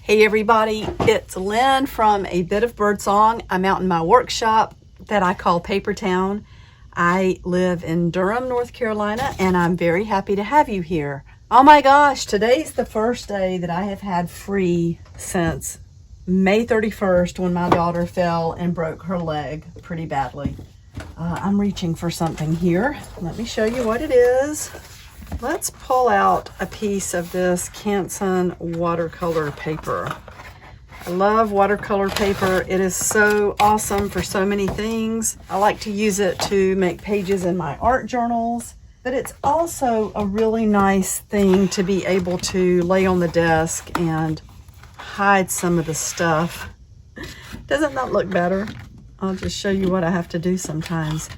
Hey everybody, it's Lynn from A Bit of Birdsong. I'm out in my workshop that I call Paper Town. I live in Durham, North Carolina, and I'm very happy to have you here. Oh my gosh, today's the first day that I have had free since May 31st when my daughter fell and broke her leg pretty badly. I'm reaching for something here. Let me show you what it is. Let's pull out a piece of this Canson watercolor paper. I love watercolor paper. It is so awesome for so many things. I like to use it to make pages in my art journals, but it's also a really nice thing to be able to lay on the desk and hide some of the stuff. Doesn't that look better? I'll just show you what I have to do sometimes.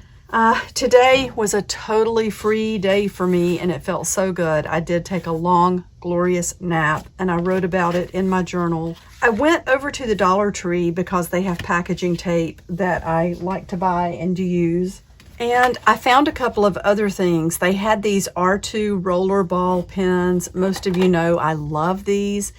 Today was a totally free day for me and it felt so good. I did take a long, glorious nap and I wrote about it in my journal. I went over to the Dollar Tree because they have packaging tape that I like to buy and to use. And I found a couple of other things. They had these R2 Rollerball Pens. Most of you know I love these.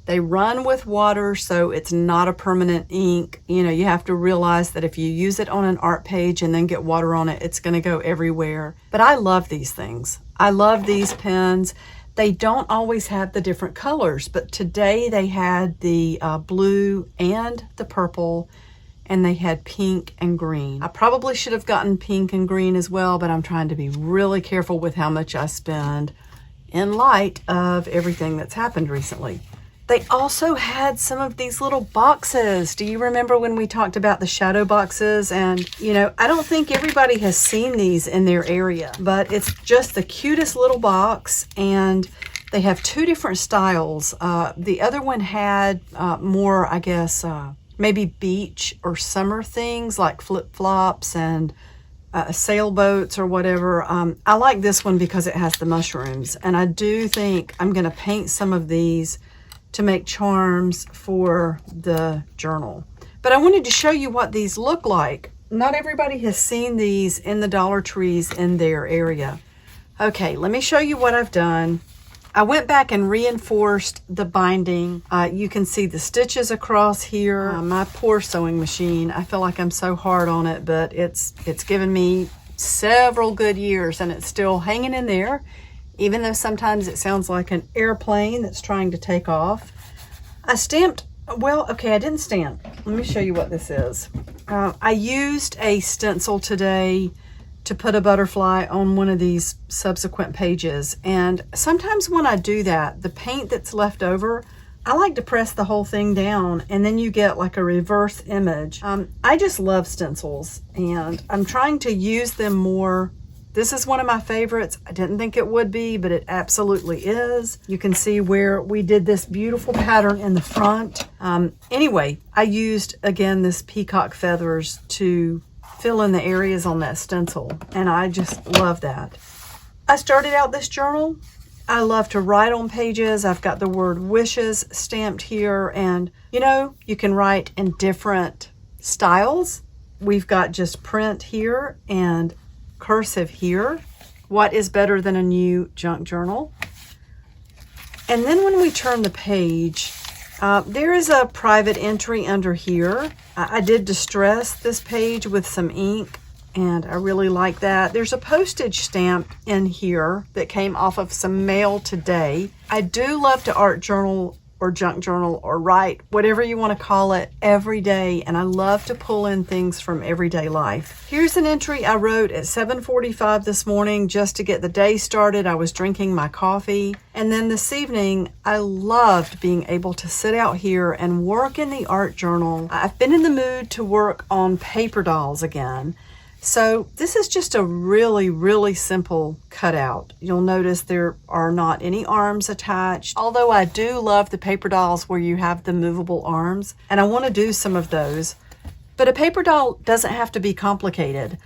They run with water, so it's not a permanent ink. You know, you have to realize that if you use it on an art page and then get water on it, it's going to go everywhere. But I love these things. I love these pens. They don't always have the different colors, but today they had the blue and the purple, and they had pink and green. I probably should have gotten pink and green as well, but I'm trying to be really careful with how much I spend in light of everything that's happened recently. They also had some of these little boxes. Do you remember when we talked about the shadow boxes? And, you know, I don't think everybody has seen these in their area, but it's just the cutest little box. And they have two different styles. The other one had more, I guess, maybe beach or summer things like flip-flops and sailboats or whatever. I like this one because it has the mushrooms. And I do think I'm going to paint some of these to make charms for the journal. But I wanted to show you what these look like. Not everybody has seen these in the Dollar Trees in their area. Okay, let me show you what I've done. I went back and reinforced the binding. You can see the stitches across here. My poor sewing machine, I feel like I'm so hard on it, but it's given me several good years and it's still hanging in there. Even though sometimes it sounds like an airplane that's trying to take off. I stamped, well, okay, I didn't stamp. Let me show you what this is. I used a stencil today to put a butterfly on one of these subsequent pages. And sometimes when I do that, the paint that's left over, I like to press the whole thing down and then you get like a reverse image. I just love stencils and I'm trying to use them more. This is one of my favorites. I didn't think it would be, but it absolutely is. You can see where we did this beautiful pattern in the front. Anyway, I used, again, this peacock feathers to fill in the areas on that stencil, and I just love that. I started out this journal. I love to write on pages. I've got the word wishes stamped here, and, you know, you can write in different styles. We've got just print here and cursive here. What is better than a new junk journal? And then when we turn the page, there is a private entry under here. I did distress this page with some ink and I really like that. There's a postage stamp in here that came off of some mail today. I do love to art journal or junk journal or write, whatever you want to call it, every day. And I love to pull in things from everyday life. Here's an entry I wrote at 7:45 this morning just to get the day started. I was drinking my coffee. And then this evening, I loved being able to sit out here and work in the art journal. I've been in the mood to work on paper dolls again. So this is just a really, really simple cutout. You'll notice there are not any arms attached, although I do love the paper dolls where you have the movable arms, and I want to do some of those. But a paper doll doesn't have to be complicated.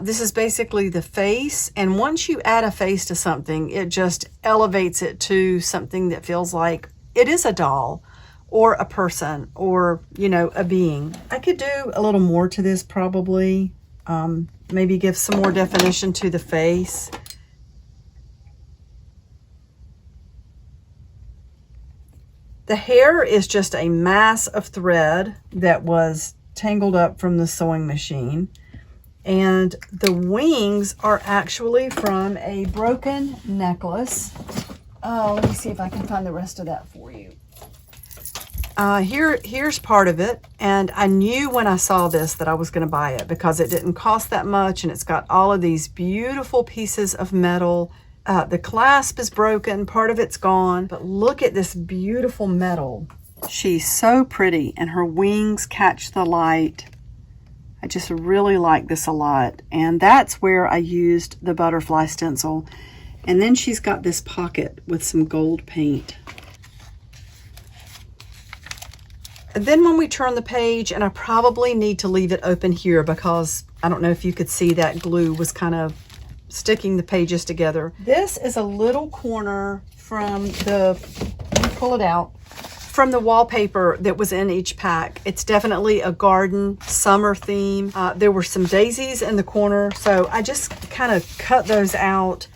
This is basically the face, and once you add a face to something, it just elevates it to something that feels like it is a doll or a person or, you know, a being. I could do a little more to this probably. Maybe give some more definition to the face. The hair is just a mass of thread that was tangled up from the sewing machine. And the wings are actually from a broken necklace. Let me see if I can find the rest of that for you. Here's part of it, and I knew when I saw this that I was going to buy it because it didn't cost that much, and it's got all of these beautiful pieces of metal. The clasp is broken, part of it's gone, but look at this beautiful metal. She's so pretty, and her wings catch the light. I just really like this a lot, and that's where I used the butterfly stencil. And then she's got this pocket with some gold paint. And then when we turn the page, and I probably need to leave it open here because I don't know if you could see that glue was kind of sticking the pages together. This is a little corner from the, let me pull it out, from the wallpaper that was in each pack. It's definitely a garden summer theme. There were some daisies in the corner, so I just kind of cut those out,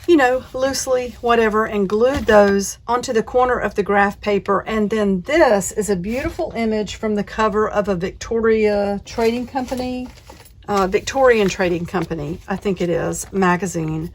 you know, loosely, whatever, and glued those onto the corner of the graph paper. And then this is a beautiful image from the cover of a Victorian Trading Company, I think it is, magazine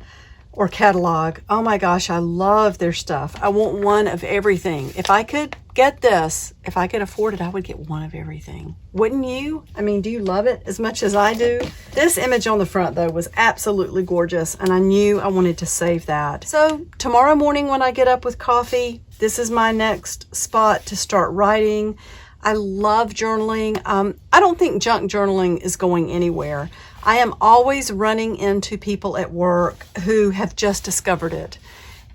or catalog. Oh my gosh, I love their stuff. I want one of everything. If I could get this, if I could afford it, I would get one of everything. Wouldn't you? I mean, do you love it as much as I do? This image on the front, though, was absolutely gorgeous, and I knew I wanted to save that. So tomorrow morning when I get up with coffee, this is my next spot to start writing. I love journaling. I don't think junk journaling is going anywhere. I am always running into people at work who have just discovered it.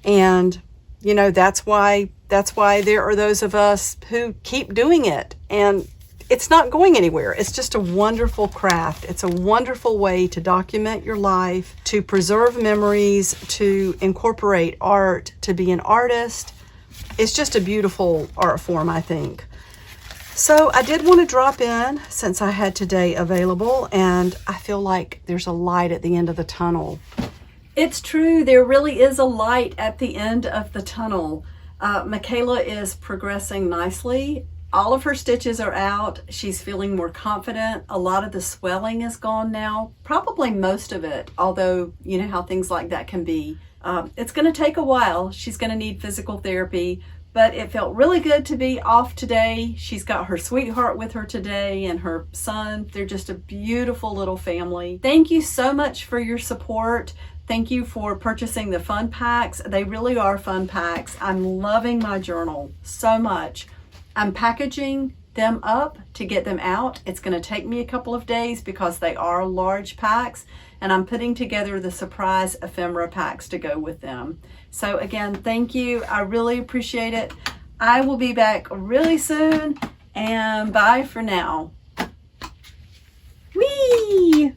And, you know, that's why there are those of us who keep doing it. And it's not going anywhere. It's just a wonderful craft. It's a wonderful way to document your life, to preserve memories, to incorporate art, to be an artist. It's just a beautiful art form, I think. So I did want to drop in since I had today available, and I feel like there's a light at the end of the tunnel. It's true, there really is a light at the end of the tunnel. Michaela is progressing nicely. All of her stitches are out. She's feeling more confident. A lot of the swelling is gone now, probably most of it, although you know how things like that can be. It's going to take a while. She's going to need physical therapy. But it felt really good to be off today. She's got her sweetheart with her today and her son. They're just a beautiful little family. Thank you so much for your support. Thank you for purchasing the fun packs. They really are fun packs. I'm loving my journal so much. I'm packaging them up to get them out. It's going to take me a couple of days because they are large packs, and I'm putting together the surprise ephemera packs to go with them. So again, thank you. I really appreciate it. I will be back really soon, and bye for now. Whee!